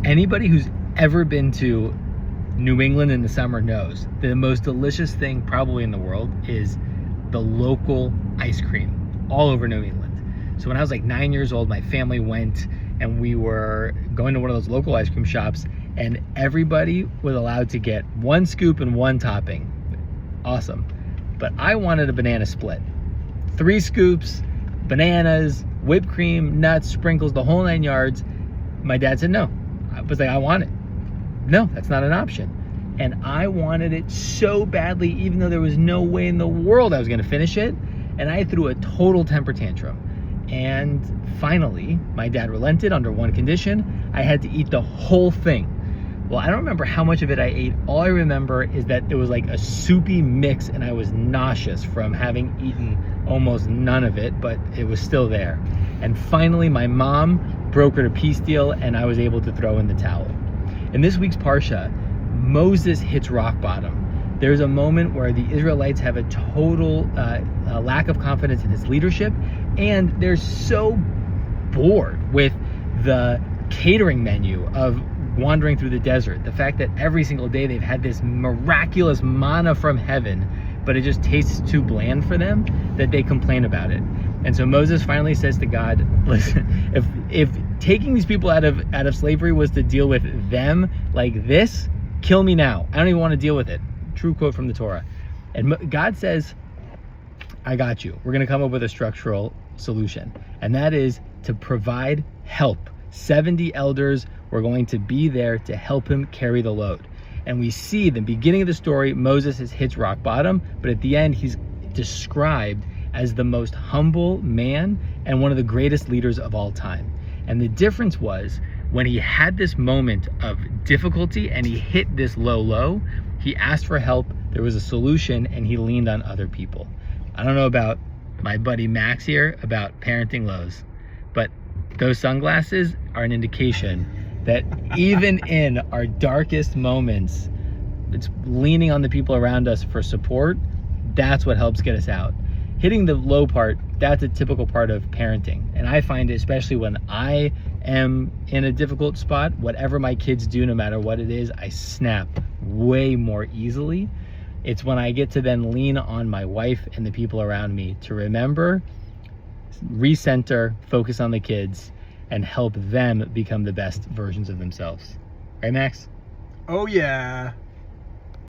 Anybody who's ever been to New England in the summer knows that the most delicious thing probably in the world is the local ice cream all over New England. So when I was like 9 years old, my family went and we were going to one of those local ice cream shops, and everybody was allowed to get one scoop and one topping. Awesome. But I wanted a banana split. 3 scoops, bananas, whipped cream, nuts, sprinkles, the whole 9 yards. My dad said no. I was like, I want it. No, that's not an option. And I wanted it so badly, even though there was no way in the world I was gonna finish it. And I threw a total temper tantrum. And finally, my dad relented under one condition. I had to eat the whole thing. Well, I don't remember how much of it I ate. All I remember is that it was like a soupy mix and I was nauseous from having eaten almost none of it, but it was still there. And finally, my mom brokered a peace deal and I was able to throw in the towel. In this week's Parsha, Moses hits rock bottom. There's a moment where the Israelites have a total lack of confidence in his leadership, and they're so bored with the catering menu of wandering through the desert. The fact that every single day they've had this miraculous manna from heaven, but it just tastes too bland for them, that they complain about it. And so Moses finally says to God, listen, if taking these people out of slavery was to deal with them like this, kill me now. I don't even want to deal with it. True quote from the Torah. And God says, I got you. We're going to come up with a structural solution. And that is to provide help. 70 elders were going to be there to help him carry the load. And we see the beginning of the story, Moses has hit rock bottom, but at the end, he's described as the most humble man and one of the greatest leaders of all time. And the difference was when he had this moment of difficulty and he hit this low, he asked for help, there was a solution, and he leaned on other people. I don't know about my buddy Max here about parenting lows, but those sunglasses are an indication that even in our darkest moments, it's leaning on the people around us for support. That's what helps get us out. Hitting the low part, that's a typical part of parenting. And I find it, especially when I am in a difficult spot, whatever my kids do, no matter what it is, I snap way more easily. It's when I get to then lean on my wife and the people around me to remember, recenter, focus on the kids, and help them become the best versions of themselves. Right, Max? Oh yeah.